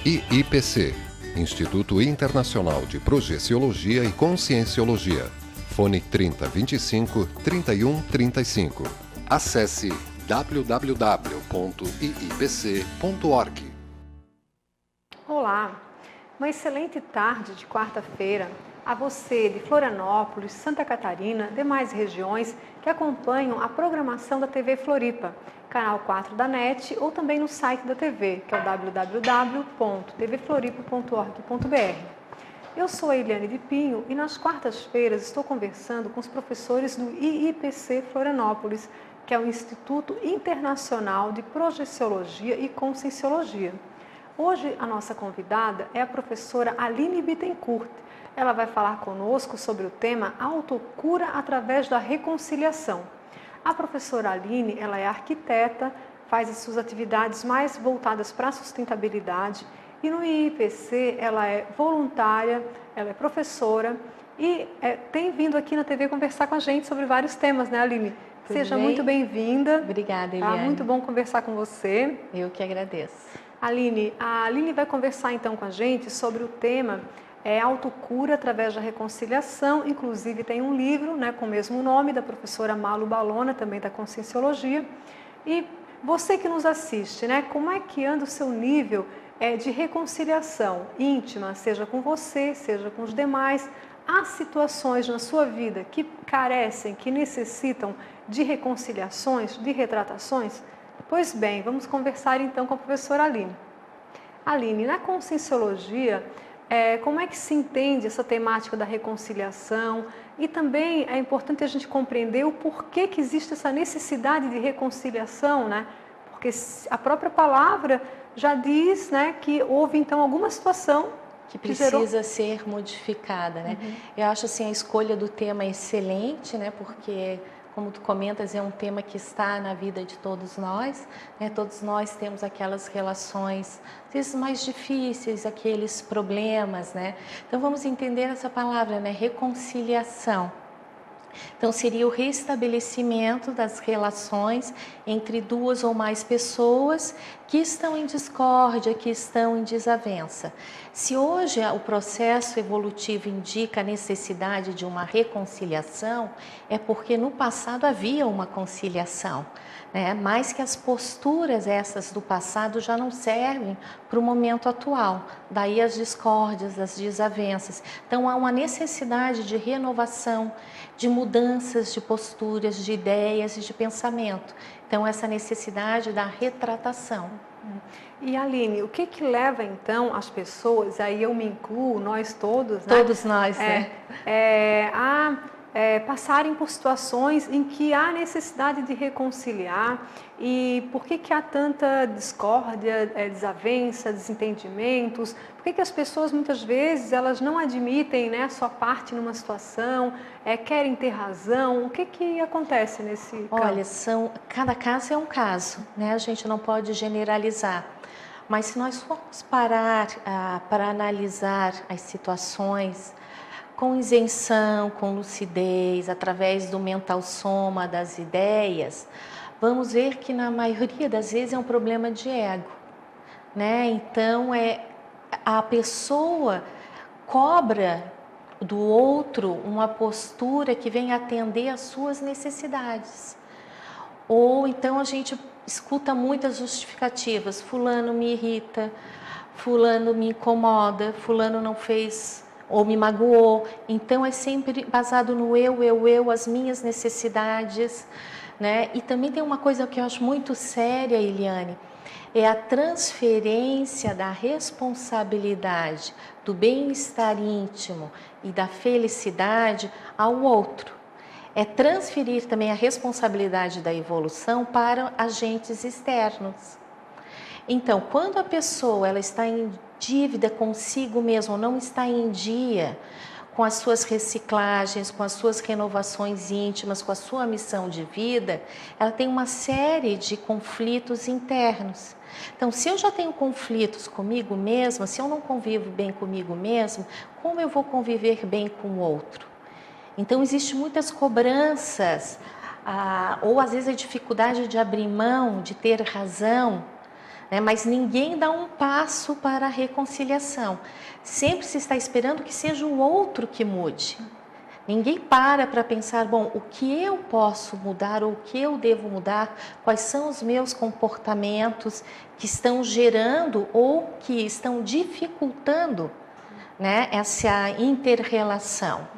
IIPC, Instituto Internacional de Projeciologia e Conscienciologia. Fone 3025 3135. Acesse www.iipc.org. Olá, uma excelente tarde de quarta-feira a você de Florianópolis, Santa Catarina, demais regiões que acompanham a programação da TV Floripa, canal 4 da NET ou também no site da TV, que é o www.tvfloripa.org.br. Eu sou a Eliane de Pinho e nas quartas-feiras estou conversando com os professores do IIPC Florianópolis, que é o Instituto Internacional de Projeciologia e Conscienciologia. Hoje a nossa convidada é a professora Aline Bittencourt. Ela vai falar conosco sobre o tema autocura através da reconciliação. A professora Aline, ela é arquiteta, faz as suas atividades mais voltadas para a sustentabilidade e no IIPC ela é voluntária, ela é professora e tem vindo aqui na TV conversar com a gente sobre vários temas, né, Aline? Seja muito bem-vinda. Obrigada, Eliane. Muito bom conversar com você. Eu que agradeço. Aline, a Aline vai conversar então com a gente sobre o tema autocura através da reconciliação. Inclusive tem um livro, né, com o mesmo nome, da professora Malu Balona, também da Conscienciologia. E você que nos assiste, né, como é que anda o seu nível de reconciliação íntima, seja com você, seja com os demais? Há situações na sua vida que carecem, que necessitam de reconciliações, de retratações? Pois bem, vamos conversar então com a professora Aline. Aline, na Conscienciologia, como é que se entende essa temática da reconciliação? E também é importante a gente compreender o porquê que existe essa necessidade de reconciliação, né? Porque a própria palavra já diz, né, que houve então alguma situação que precisa ser modificada, né? Uhum. Eu acho assim a escolha do tema excelente, né? Porque, como tu comentas, é um tema que está na vida de todos nós, né? Todos nós temos aquelas relações, às vezes mais difíceis, aqueles problemas, né? Então vamos entender essa palavra, né? Reconciliação. Então seria o restabelecimento das relações entre duas ou mais pessoas que estão em discórdia, que estão em desavença. Se hoje o processo evolutivo indica a necessidade de uma reconciliação, é porque no passado havia uma conciliação, né? Mas que as posturas essas do passado já não servem para o momento atual. Daí as discórdias, as desavenças. Então há uma necessidade de renovação, de mudanças de posturas, de ideias e de pensamento. Então essa necessidade da retratação. E Aline, o que leva então as pessoas, aí eu me incluo, nós todos, né? Todos nós, né? A passarem por situações em que há necessidade de reconciliar e por que há tanta discórdia, desavença, desentendimentos? Por que as pessoas muitas vezes elas não admitem, né, a sua parte numa situação, querem ter razão? O que acontece nesse campo? Olha, cada caso é um caso, né? A gente não pode generalizar. Mas se nós formos parar para analisar as situações com isenção, com lucidez, através do mental soma das ideias, vamos ver que na maioria das vezes é um problema de ego, né? Então a pessoa cobra do outro uma postura que vem atender às suas necessidades. Ou então a gente escuta muitas justificativas: fulano me irrita, fulano me incomoda, fulano não fez ou me magoou. Então é sempre baseado no eu, as minhas necessidades, né? E também tem uma coisa que eu acho muito séria, Eliane, é a transferência da responsabilidade do bem-estar íntimo e da felicidade ao outro. É transferir também a responsabilidade da evolução para agentes externos. Então, quando a pessoa ela está em dívida consigo mesma, não está em dia com as suas reciclagens, com as suas renovações íntimas, com a sua missão de vida, ela tem uma série de conflitos internos. Então, se eu já tenho conflitos comigo mesma, se eu não convivo bem comigo mesmo, como eu vou conviver bem com o outro? Então, existem muitas cobranças, ou às vezes a dificuldade de abrir mão, de ter razão, né? Mas ninguém dá um passo para a reconciliação. Sempre se está esperando que seja o outro que mude. Ninguém para pensar, bom, o que eu posso mudar ou o que eu devo mudar, quais são os meus comportamentos que estão gerando ou que estão dificultando, né, essa inter-relação.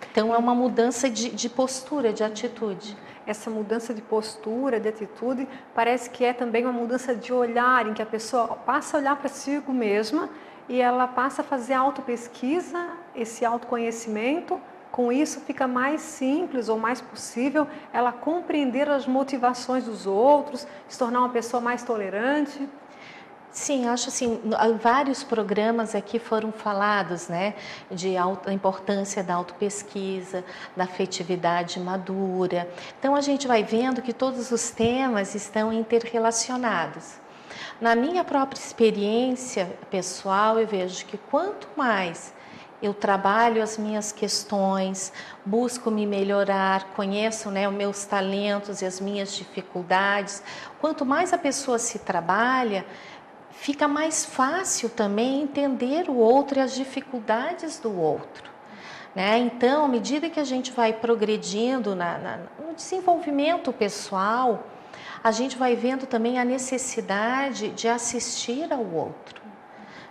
Então, é uma mudança de postura, de atitude. Essa mudança de postura, de atitude, parece que é também uma mudança de olhar, em que a pessoa passa a olhar para si mesma e ela passa a fazer autopesquisa, esse autoconhecimento. Com isso fica mais simples ou mais possível ela compreender as motivações dos outros, se tornar uma pessoa mais tolerante. Sim, acho assim, vários programas aqui foram falados, né, da importância da autopesquisa, da afetividade madura. Então a gente vai vendo que todos os temas estão interrelacionados. Na minha própria experiência pessoal, eu vejo que quanto mais eu trabalho as minhas questões, busco me melhorar, conheço, né, os meus talentos e as minhas dificuldades. Quanto mais a pessoa se trabalha, fica mais fácil também entender o outro e as dificuldades do outro, né? Então, à medida que a gente vai progredindo no desenvolvimento pessoal, a gente vai vendo também a necessidade de assistir ao outro.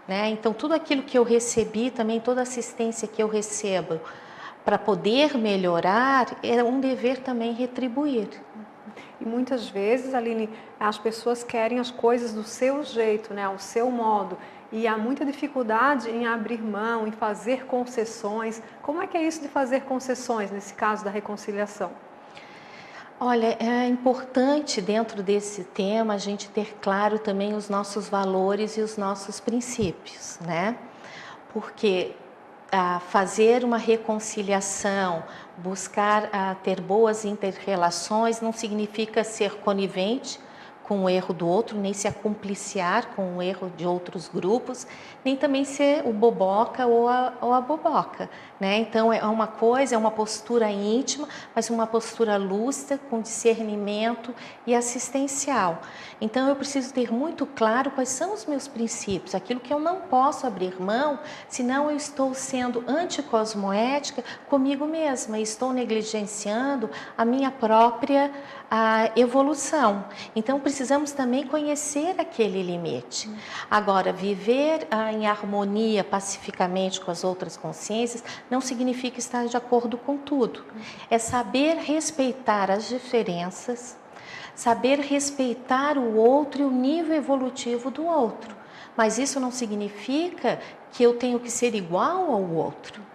Né? Então, tudo aquilo que eu recebi, também toda assistência que eu recebo para poder melhorar, é um dever também retribuir. E muitas vezes, Aline, as pessoas querem as coisas do seu jeito, né? Ao seu modo. E há muita dificuldade em abrir mão, em fazer concessões. Como é que é isso de fazer concessões, nesse caso da reconciliação? Olha, é importante dentro desse tema a gente ter claro também os nossos valores e os nossos princípios, né? Porque fazer uma reconciliação, buscar ter boas interrelações não significa ser conivente com o erro do outro, nem se acompliciar com o erro de outros grupos, nem também ser o boboca ou a boboca, né? Então é uma coisa, é uma postura íntima, mas uma postura lúcida, com discernimento e assistencial. Então eu preciso ter muito claro quais são os meus princípios, aquilo que eu não posso abrir mão, senão eu estou sendo anticosmoética comigo mesma, estou negligenciando a minha própria evolução. Então precisamos também conhecer aquele limite. Agora, viver em harmonia pacificamente com as outras consciências não significa estar de acordo com tudo. É saber respeitar as diferenças, saber respeitar o outro e o nível evolutivo do outro. Mas isso não significa que eu tenho que ser igual ao outro.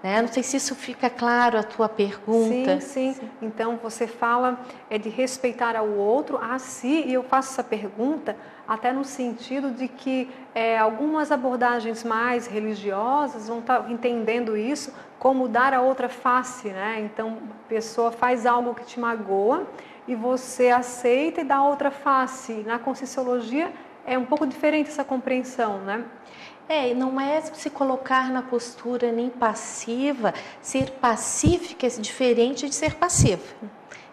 Né? Não sei se isso fica claro a tua pergunta. Sim. Então você fala de respeitar ao outro a si, e eu faço essa pergunta até no sentido de que algumas abordagens mais religiosas vão estar entendendo isso como dar a outra face, né? Então a pessoa faz algo que te magoa e você aceita e dá a outra face. Na Conscienciologia é um pouco diferente essa compreensão, né? Não é se colocar na postura nem passiva. Ser pacífica é diferente de ser passiva.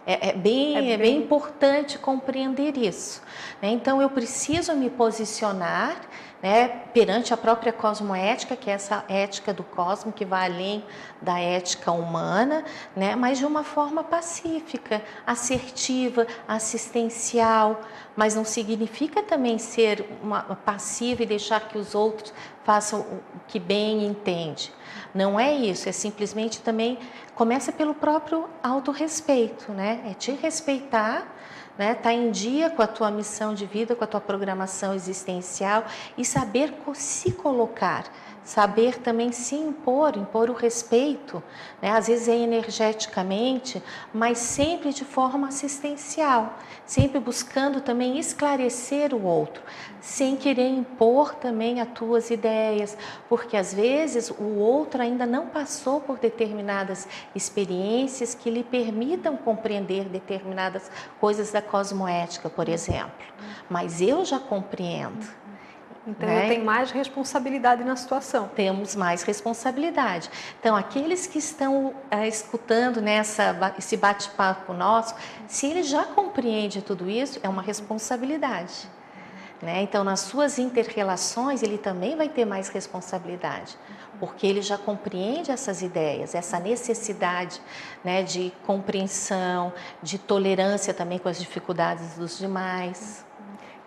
É bem importante compreender isso, né? Então eu preciso me posicionar, né, perante a própria cosmoética, que é essa ética do cosmo que vai além da ética humana, né, mas de uma forma pacífica, assertiva, assistencial, mas não significa também ser uma passiva e deixar que os outros façam o que bem entende. Não é isso, é simplesmente também começa pelo próprio autorrespeito, né? É te respeitar, né? Tá em dia com a tua missão de vida, com a tua programação existencial e saber se colocar, saber também se impor o respeito, né? Às vezes é energeticamente, mas sempre de forma assistencial, sempre buscando também esclarecer o outro, sem querer impor também as tuas ideias, porque às vezes o outro ainda não passou por determinadas experiências que lhe permitam compreender determinadas coisas da cosmoética, por exemplo, mas eu já compreendo. Então, né? Eu tenho mais responsabilidade na situação. Temos mais responsabilidade. Então, aqueles que estão escutando esse bate-papo nosso, se ele já compreende tudo isso, é uma responsabilidade. né? Então, nas suas inter-relações, ele também vai ter mais responsabilidade, porque ele já compreende essas ideias, essa necessidade, né, de compreensão, de tolerância também com as dificuldades dos demais.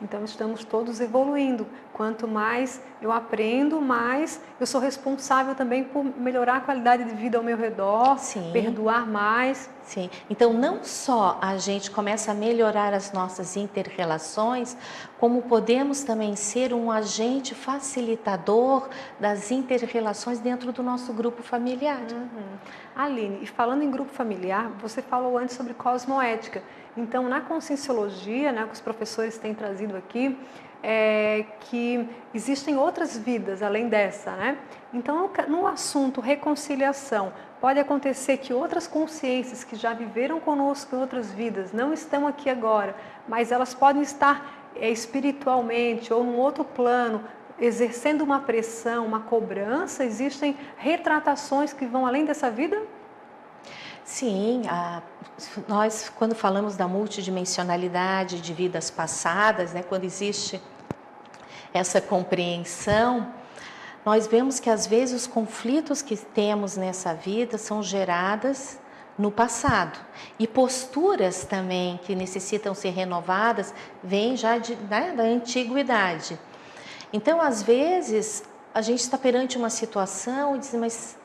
Então, estamos todos evoluindo. Quanto mais eu aprendo, mais eu sou responsável também por melhorar a qualidade de vida ao meu redor, Sim. perdoar mais. Sim. Então, não só a gente começa a melhorar as nossas inter-relações, como podemos também ser um agente facilitador das inter-relações dentro do nosso grupo familiar. Aline, e falando em grupo familiar, você falou antes sobre cosmoética. Então, na conscienciologia, né, que os professores têm trazido aqui, que existem outras vidas além dessa, né? Então, no assunto reconciliação, pode acontecer que outras consciências que já viveram conosco em outras vidas não estão aqui agora, mas elas podem estar espiritualmente ou num outro plano, exercendo uma pressão, uma cobrança. Existem retratações que vão além dessa vida? Sim, nós quando falamos da multidimensionalidade de vidas passadas, né, quando existe essa compreensão, nós vemos que às vezes os conflitos que temos nessa vida são gerados no passado, e posturas também que necessitam ser renovadas vêm já da antiguidade. Então, às vezes, a gente está perante uma situação e diz, mas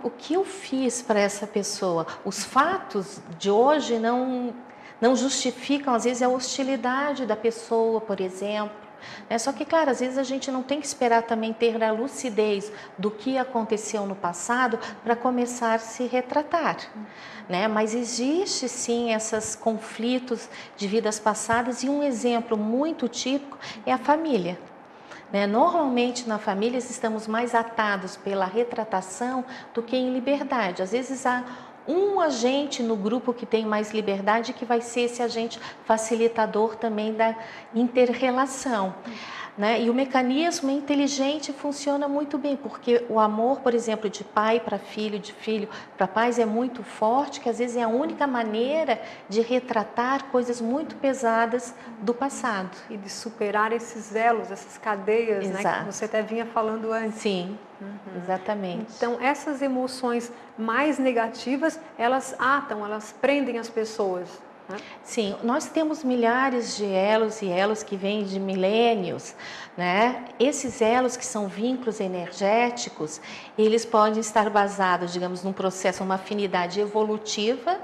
o que eu fiz para essa pessoa? Os fatos de hoje não justificam, às vezes, a hostilidade da pessoa, por exemplo. Só que, claro, às vezes a gente não tem que esperar também ter a lucidez do que aconteceu no passado para começar a se retratar, né? Mas existe sim esses conflitos de vidas passadas, e um exemplo muito típico é a família. Normalmente na família estamos mais atados pela retratação do que em liberdade. Às vezes há um agente no grupo que tem mais liberdade, que vai ser esse agente facilitador também da inter-relação. E o mecanismo inteligente funciona muito bem, porque o amor, por exemplo, de pai para filho, de filho para pais é muito forte, que às vezes é a única maneira de retratar coisas muito pesadas do passado. E de superar esses elos, essas cadeias, né, que você até vinha falando antes. Sim, exatamente. Então, essas emoções mais negativas, elas atam, elas prendem as pessoas. Sim, nós temos milhares de elos e elos que vêm de milênios, né? Esses elos, que são vínculos energéticos, eles podem estar basados, digamos, num processo, uma afinidade evolutiva,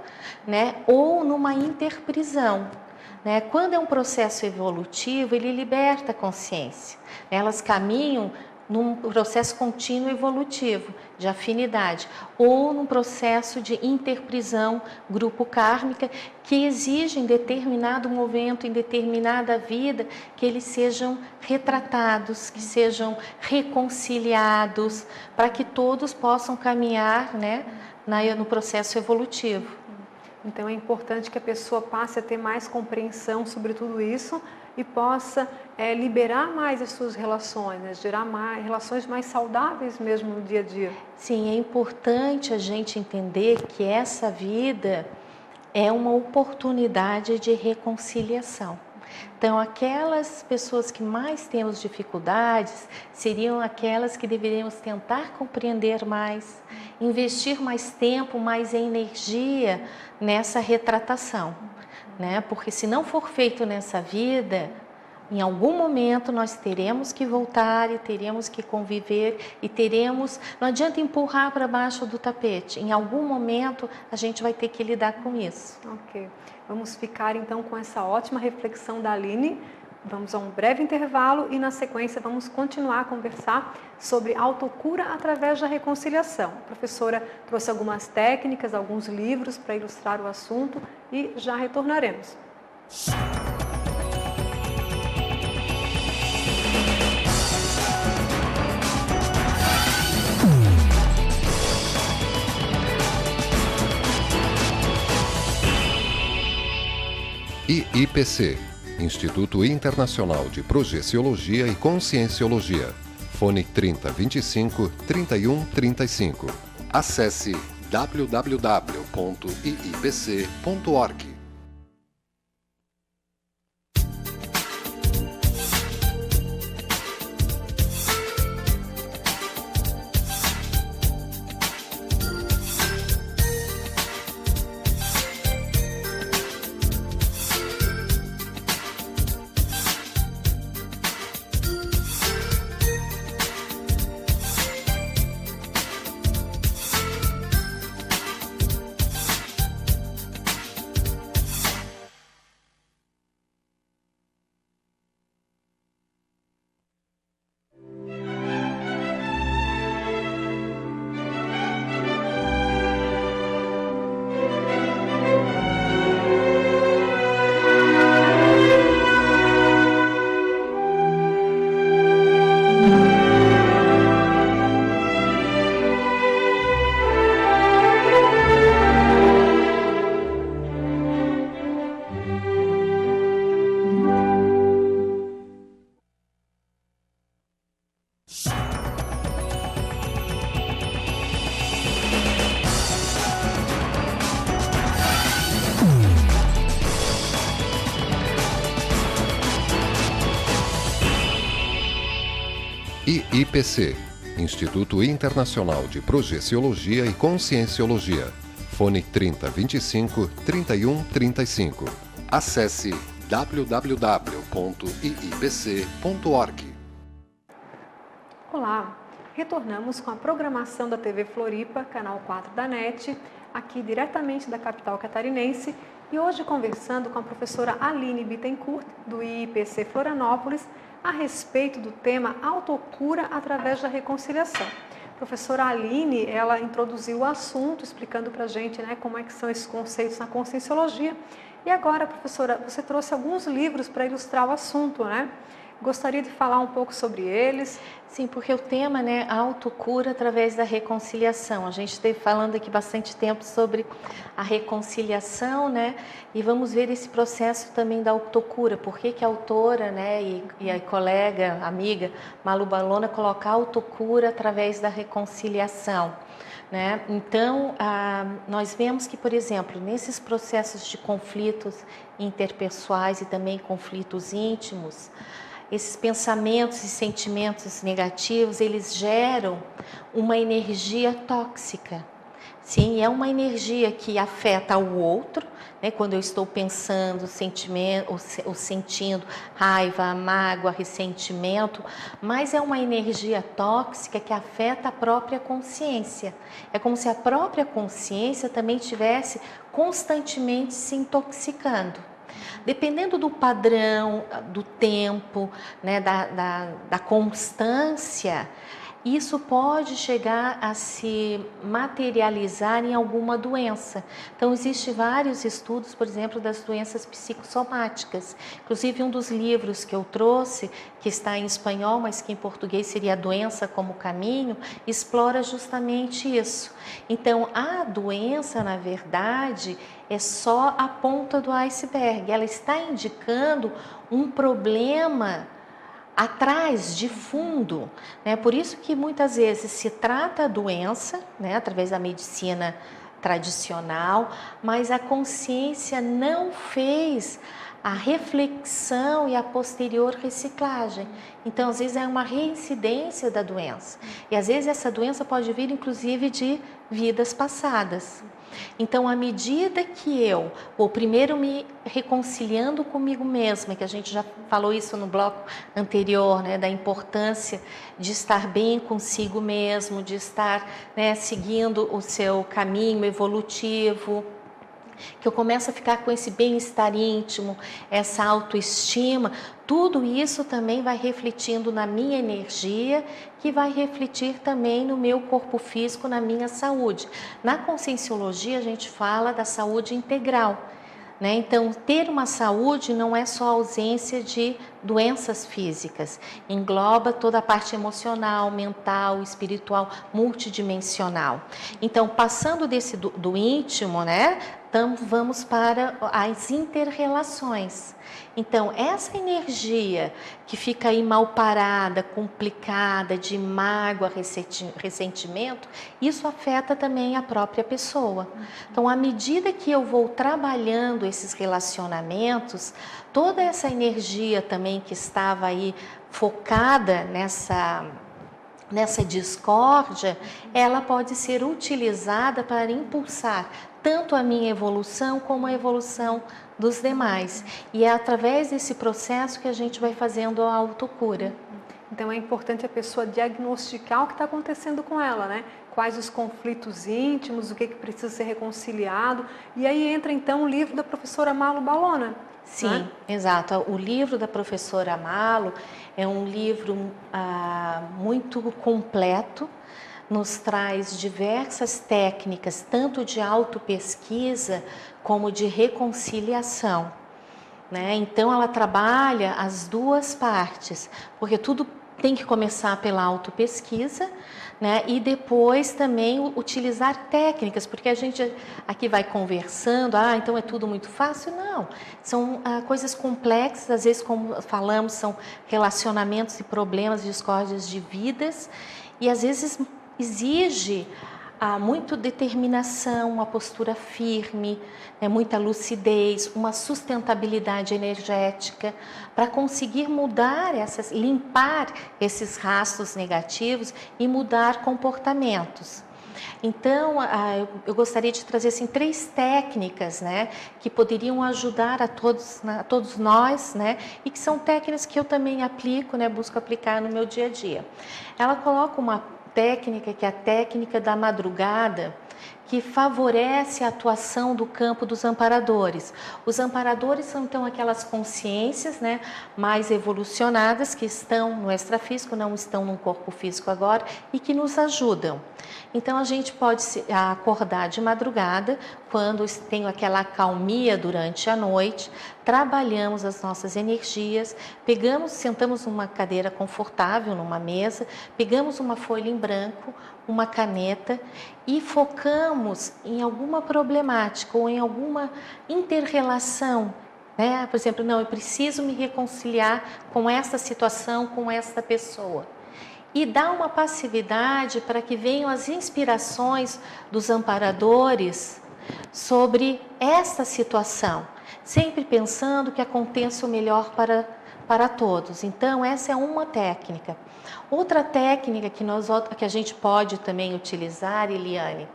né? Ou numa interprisão. Quando é um processo evolutivo, ele liberta a consciência. Elas caminham num processo contínuo evolutivo de afinidade, ou num processo de interprisão grupo kármica, que exige em determinado momento, em determinada vida, que eles sejam retratados, que sejam reconciliados, para que todos possam caminhar, né, no processo evolutivo. Então é importante que a pessoa passe a ter mais compreensão sobre tudo isso e possa liberar mais as suas relações, né? Gerar relações mais saudáveis mesmo no dia a dia. Sim, é importante a gente entender que essa vida é uma oportunidade de reconciliação. Então, aquelas pessoas que mais temos dificuldades seriam aquelas que deveríamos tentar compreender mais, investir mais tempo, mais energia nessa retratação, né? Porque se não for feito nessa vida, em algum momento nós teremos que voltar e teremos que conviver e não adianta empurrar para baixo do tapete. Em algum momento a gente vai ter que lidar com isso. Ok. Vamos ficar então com essa ótima reflexão da Aline. Vamos a um breve intervalo e na sequência vamos continuar a conversar sobre autocura através da reconciliação. A professora trouxe algumas técnicas, alguns livros para ilustrar o assunto e já retornaremos. IIPC, Instituto Internacional de Projeciologia e Conscienciologia. Fone 3025 3135. Acesse www.iipc.org. IIPC, Instituto Internacional de Projeciologia e Conscienciologia. Fone 3025 3135. Acesse www.iipc.org. Olá, retornamos com a programação da TV Floripa, canal 4 da NET, aqui diretamente da capital catarinense, e hoje conversando com a professora Aline Bittencourt, do IIPC Florianópolis, a respeito do tema autocura através da reconciliação. A professora Aline, ela introduziu o assunto, explicando para a gente, né, como é que são esses conceitos na Conscienciologia. E agora, professora, você trouxe alguns livros para ilustrar o assunto, né? Gostaria de falar um pouco sobre eles. Sim, porque o tema, né, autocura através da reconciliação. A gente esteve falando aqui bastante tempo sobre a reconciliação, né, e vamos ver esse processo também da autocura. Por que a autora, né, e a colega, amiga Malu Balona coloca a autocura através da reconciliação, né? Então, nós vemos que, por exemplo, nesses processos de conflitos interpessoais e também conflitos íntimos, esses pensamentos e sentimentos negativos, eles geram uma energia tóxica. Sim, é uma energia que afeta o outro, né? Quando eu estou pensando, sentimento, ou sentindo raiva, mágoa, ressentimento, mas é uma energia tóxica que afeta a própria consciência. É como se a própria consciência também estivesse constantemente se intoxicando. Dependendo do padrão, do tempo, né, da constância, isso pode chegar a se materializar em alguma doença. Então, existem vários estudos, por exemplo, das doenças psicossomáticas. Inclusive, um dos livros que eu trouxe, que está em espanhol, mas que em português seria A Doença como Caminho, explora justamente isso. Então, a doença, na verdade, é só a ponta do iceberg. Ela está indicando um problema atrás, de fundo, né? Por isso que muitas vezes se trata a doença, né, através da medicina tradicional, mas a consciência não fez a reflexão e a posterior reciclagem. Então, às vezes é uma reincidência da doença. E às vezes essa doença pode vir, inclusive, de vidas passadas. Então, à medida que eu vou primeiro me reconciliando comigo mesma, que a gente já falou isso no bloco anterior, né, da importância de estar bem consigo mesmo, de estar, né, seguindo o seu caminho evolutivo, que eu começo a ficar com esse bem-estar íntimo, essa autoestima, tudo isso também vai refletindo na minha energia, que vai refletir também no meu corpo físico, na minha saúde. Na Conscienciologia, a gente fala da saúde integral, né? Então, ter uma saúde não é só ausência de doenças físicas, engloba toda a parte emocional, mental, espiritual, multidimensional. Então, passando desse do íntimo, né? Então, vamos para as inter-relações. Então, essa energia que fica aí mal parada, complicada, de mágoa, ressentimento, isso afeta também a própria pessoa. Então, à medida que eu vou trabalhando esses relacionamentos, toda essa energia também que estava aí focada nessa discórdia, ela pode ser utilizada para impulsar tanto a minha evolução como a evolução dos demais. E é através desse processo que a gente vai fazendo a autocura. Então é importante a pessoa diagnosticar o que está acontecendo com ela, né? Quais os conflitos íntimos, o que precisa ser reconciliado. E aí entra então o livro da professora Malu Balona. Sim, né? Exato. O livro da professora Malu é um livro muito completo, nos traz diversas técnicas, tanto de autopesquisa como de reconciliação, né? Então, ela trabalha as duas partes, porque tudo tem que começar pela autopesquisa, né? E depois também utilizar técnicas, porque a gente aqui vai conversando, então é tudo muito fácil. Não, são coisas complexas, às vezes, como falamos, são relacionamentos e problemas, discórdias de vidas, e às vezes exige há muita determinação, uma postura firme, muita lucidez, uma sustentabilidade energética para conseguir mudar limpar esses rastros negativos e mudar comportamentos. Então, eu gostaria de trazer assim 3 técnicas, né, que poderiam ajudar a todos nós, né, e que são técnicas que eu também aplico, né, busco aplicar no meu dia a dia. Ela coloca uma técnica que é a técnica da madrugada, que favorece a atuação do campo dos amparadores. Os amparadores são então aquelas consciências, né, mais evolucionadas que estão no extrafísico, não estão no corpo físico agora e que nos ajudam. Então a gente pode acordar de madrugada, quando tem aquela acalmia durante a noite, trabalhamos as nossas energias, sentamos numa cadeira confortável, numa mesa, pegamos uma folha em branco, uma caneta e focamos em alguma problemática ou em alguma inter-relação, né? Por exemplo, não, eu preciso me reconciliar com essa situação, com esta pessoa. E dá uma passividade para que venham as inspirações dos amparadores sobre essa situação, sempre pensando que aconteça o melhor para todos. Então, essa é uma técnica. Outra técnica que a gente pode também utilizar, Eliane,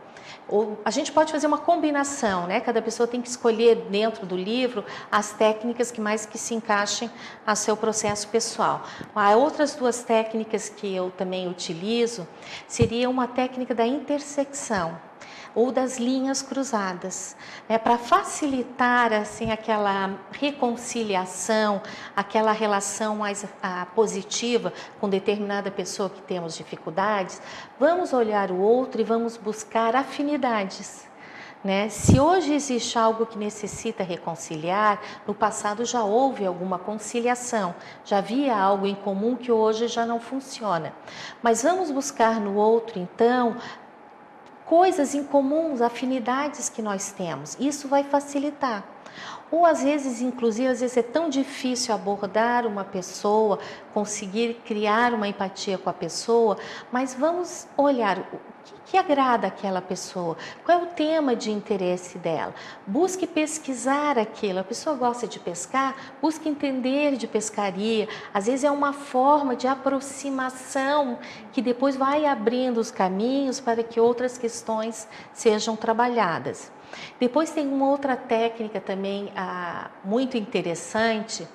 a gente pode fazer uma combinação, né? Cada pessoa tem que escolher dentro do livro as técnicas que mais se encaixem ao seu processo pessoal. Há outras 2 técnicas que eu também utilizo, seria uma técnica da intersecção ou das linhas cruzadas, né, para facilitar assim aquela reconciliação, aquela relação mais positiva com determinada pessoa que temos dificuldades. Vamos olhar o outro e vamos buscar afinidades, né? Se hoje existe algo que necessita reconciliar, no passado já houve alguma conciliação, já havia algo em comum que hoje já não funciona. Mas vamos buscar no outro, então, coisas em comuns, afinidades que nós temos. Isso vai facilitar. Ou às vezes, inclusive, às vezes é tão difícil abordar uma pessoa, conseguir criar uma empatia com a pessoa, mas vamos olhar o que agrada aquela pessoa, qual é o tema de interesse dela. Busque pesquisar aquilo. A pessoa gosta de pescar, busque entender de pescaria. Às vezes é uma forma de aproximação que depois vai abrindo os caminhos para que outras questões sejam trabalhadas. Depois tem uma outra técnica também muito interessante,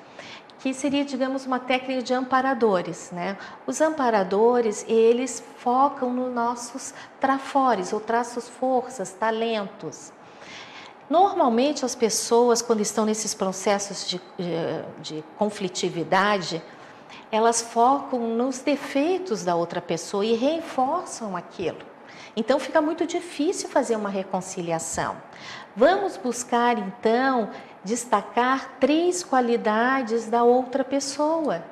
que seria, digamos, uma técnica de amparadores, né? Os amparadores, eles focam nos nossos trafores, ou traços forças, talentos. Normalmente as pessoas, quando estão nesses processos de conflitividade, elas focam nos defeitos da outra pessoa e reforçam aquilo. Então fica muito difícil fazer uma reconciliação. Vamos buscar então destacar 3 qualidades da outra pessoa.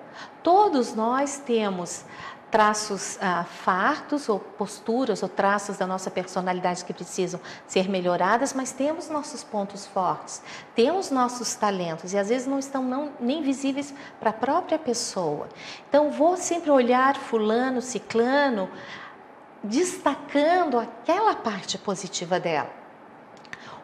Todos nós temos traços fartos ou posturas ou traços da nossa personalidade que precisam ser melhoradas, mas temos nossos pontos fortes, temos nossos talentos e às vezes não estão nem visíveis para a própria pessoa. Então vou sempre olhar fulano, ciclano, destacando aquela parte positiva dela.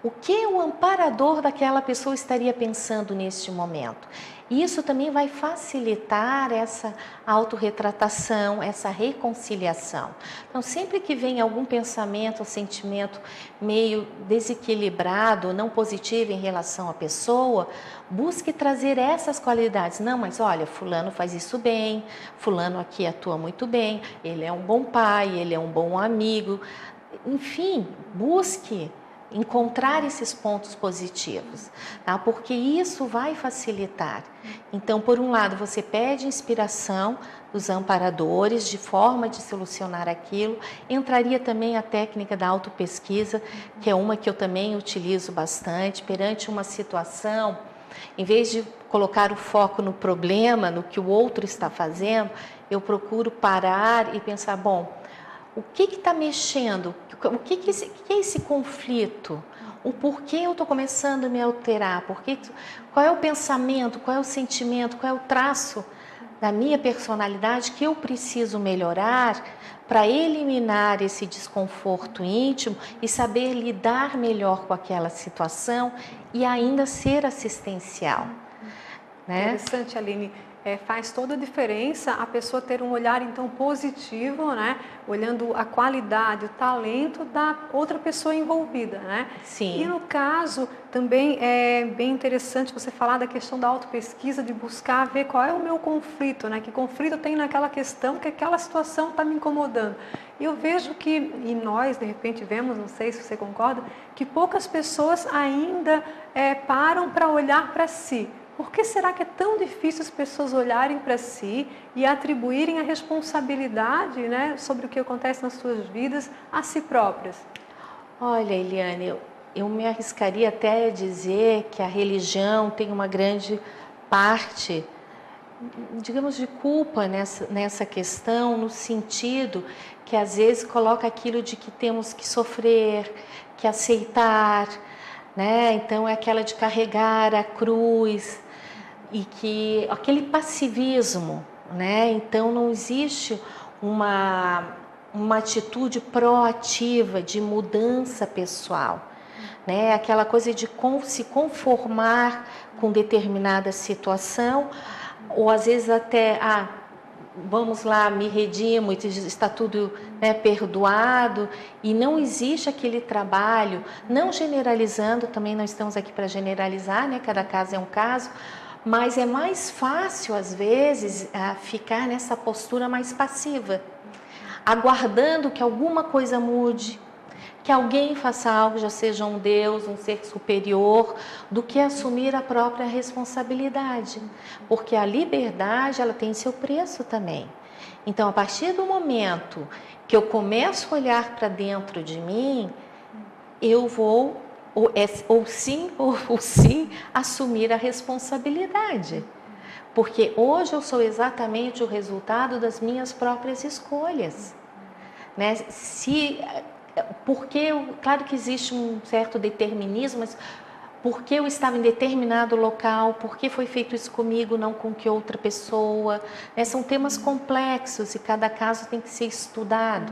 O que o amparador daquela pessoa estaria pensando neste momento? Isso também vai facilitar essa autorretratação, essa reconciliação. Então, sempre que vem algum pensamento ou sentimento meio desequilibrado, não positivo em relação à pessoa, busque trazer essas qualidades. Não, mas olha, fulano faz isso bem, fulano aqui atua muito bem, ele é um bom pai, ele é um bom amigo. Enfim, busque encontrar esses pontos positivos, tá? Porque isso vai facilitar. Então, por um lado, você pede inspiração dos amparadores de forma de solucionar aquilo. Entraria também a técnica da autopesquisa, que é uma que eu também utilizo bastante perante uma situação. Em vez de colocar o foco no problema, no que o outro está fazendo, eu procuro parar e pensar, bom, o que está mexendo? O que é esse conflito? O porquê eu estou começando a me alterar? Qual é o pensamento? Qual é o sentimento? Qual é o traço da minha personalidade que eu preciso melhorar para eliminar esse desconforto íntimo e saber lidar melhor com aquela situação e ainda ser assistencial, né? Interessante, Aline. Faz toda a diferença a pessoa ter um olhar então positivo, né? Olhando a qualidade, o talento da outra pessoa envolvida, né? Sim. E no caso também é bem interessante você falar da questão da autopesquisa, de buscar ver qual é o meu conflito, né? Que conflito tem naquela questão, que aquela situação está me incomodando. E eu vejo que, e nós de repente vemos, não sei se você concorda, que poucas pessoas ainda param para olhar para si. Por que será que é tão difícil as pessoas olharem para si e atribuírem a responsabilidade, né, sobre o que acontece nas suas vidas a si próprias? Olha, Eliane, eu me arriscaria até a dizer que a religião tem uma grande parte, digamos, de culpa nessa questão, no sentido que às vezes coloca aquilo de que temos que sofrer, que aceitar, né? Então é aquela de carregar a cruz, e que aquele passivismo, né? Então não existe uma atitude proativa de mudança pessoal, né? Aquela coisa de se conformar com determinada situação, ou às vezes até, vamos lá, me redimo, está tudo, né, perdoado, e não existe aquele trabalho, não generalizando, também não estamos aqui para generalizar, né? Cada caso é um caso, mas é mais fácil, às vezes, ficar nessa postura mais passiva, aguardando que alguma coisa mude, que alguém faça algo, já seja um Deus, um ser superior, do que assumir a própria responsabilidade. Porque a liberdade, ela tem seu preço também. Então, a partir do momento que eu começo a olhar para dentro de mim, eu vou ou sim assumir a responsabilidade, porque hoje eu sou exatamente o resultado das minhas próprias escolhas, né? Porque, claro que existe um certo determinismo, mas porque eu estava em determinado local, porque foi feito isso comigo, não com que outra pessoa, né? São temas complexos e cada caso tem que ser estudado,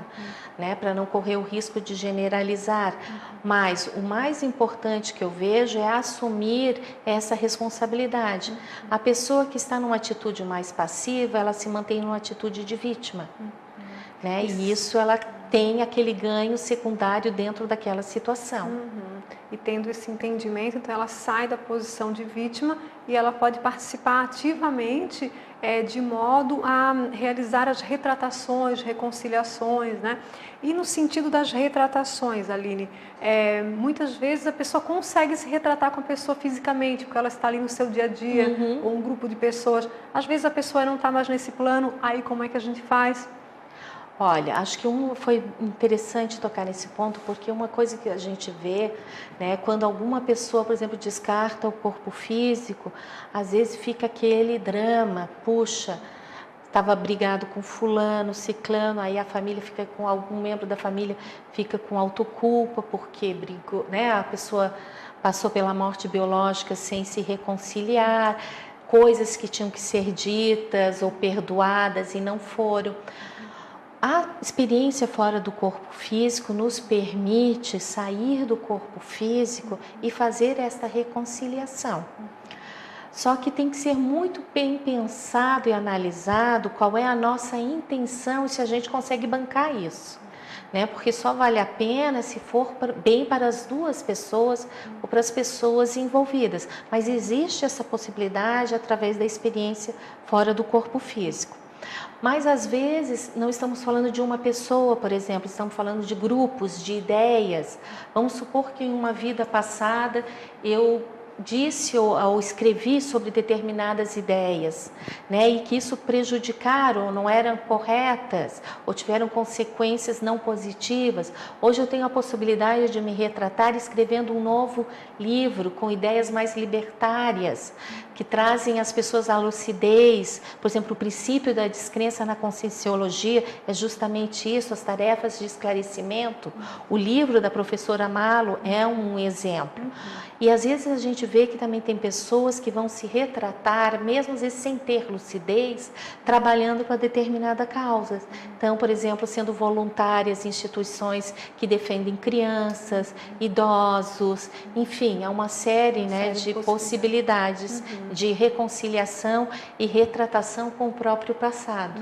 né? Para não correr o risco de generalizar. Mas o mais importante que eu vejo é assumir essa responsabilidade. A pessoa que está numa atitude mais passiva, ela se mantém numa atitude de vítima, né? E isso ela tem aquele ganho secundário dentro daquela situação. E tendo esse entendimento, então ela sai da posição de vítima e ela pode participar ativamente de modo a realizar as retratações, reconciliações, né? E no sentido das retratações, Aline, muitas vezes a pessoa consegue se retratar com a pessoa fisicamente, porque ela está ali no seu dia a dia, ou um grupo de pessoas. Às vezes a pessoa não está mais nesse plano, aí como é que a gente faz? Olha, acho que foi interessante tocar nesse ponto, porque uma coisa que a gente vê, né, quando alguma pessoa, por exemplo, descarta o corpo físico, às vezes fica aquele drama, puxa, estava brigado com fulano, ciclano, aí a família fica com algum membro da família fica com autoculpa porque brigou, né, a pessoa passou pela morte biológica sem se reconciliar, coisas que tinham que ser ditas ou perdoadas e não foram. A experiência fora do corpo físico nos permite sair do corpo físico e fazer esta reconciliação. Só que tem que ser muito bem pensado e analisado qual é a nossa intenção e se a gente consegue bancar isso, né? Porque só vale a pena se for bem para as duas pessoas ou para as pessoas envolvidas. Mas existe essa possibilidade através da experiência fora do corpo físico. Mas às vezes não estamos falando de uma pessoa, por exemplo, estamos falando de grupos, de ideias. Vamos supor que em uma vida passada eu disse ou escrevi sobre determinadas ideias, né, e que isso prejudicaram, não eram corretas, ou tiveram consequências não positivas. Hoje eu tenho a possibilidade de me retratar escrevendo um novo livro com ideias mais libertárias, que trazem as pessoas à lucidez. Por exemplo, o princípio da descrença na conscienciologia é justamente isso, as tarefas de esclarecimento. O livro da professora Malo é um exemplo. E às vezes a gente gente vê que também tem pessoas que vão se retratar, mesmo às vezes sem ter lucidez, trabalhando para determinada causa. Então, por exemplo, sendo voluntárias em instituições que defendem crianças, idosos, enfim, há uma série, né, de possibilidades de reconciliação e retratação com o próprio passado.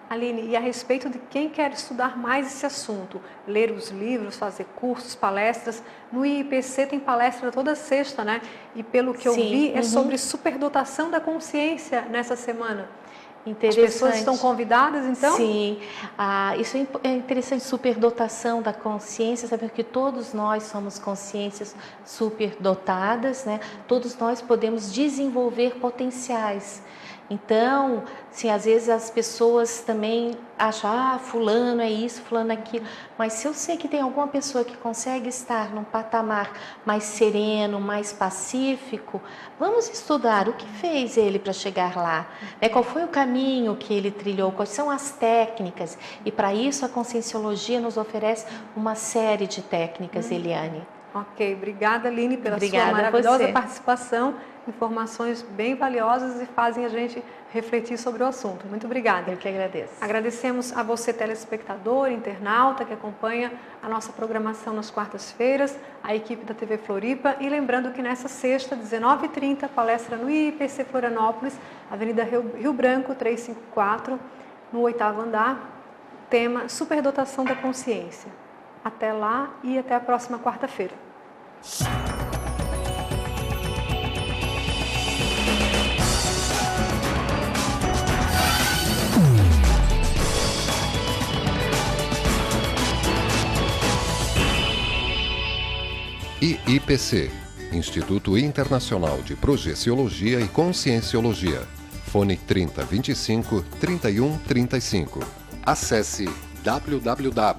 Aline, e a respeito de quem quer estudar mais esse assunto, ler os livros, fazer cursos, palestras, no IIPC tem palestra toda sexta, né? E pelo que eu vi, é sobre superdotação da consciência nessa semana. As pessoas estão convidadas, então? Sim, isso é interessante, superdotação da consciência, saber que todos nós somos consciências superdotadas, né? Todos nós podemos desenvolver potenciais. Então, sim, às vezes as pessoas também acham, fulano é isso, fulano é aquilo, mas se eu sei que tem alguma pessoa que consegue estar num patamar mais sereno, mais pacífico, vamos estudar o que fez ele para chegar lá, né? Qual foi o caminho que ele trilhou, quais são as técnicas, e para isso a Conscienciologia nos oferece uma série de técnicas, Eliane. Ok, obrigada, Aline, pela sua maravilhosa participação. Informações bem valiosas e fazem a gente refletir sobre o assunto. Muito obrigada. Eu que agradeço. Agradecemos a você, telespectador, internauta, que acompanha a nossa programação nas quartas-feiras, a equipe da TV Floripa. E lembrando que nessa sexta, 19h30, palestra no IIPC Florianópolis, Avenida Rio Branco, 354, no 8º andar, tema Superdotação da Consciência. Até lá e até a próxima quarta-feira. IIPC, Instituto Internacional de Projeciologia e Conscienciologia. Fone 3025 3135. Acesse www.iipc.org.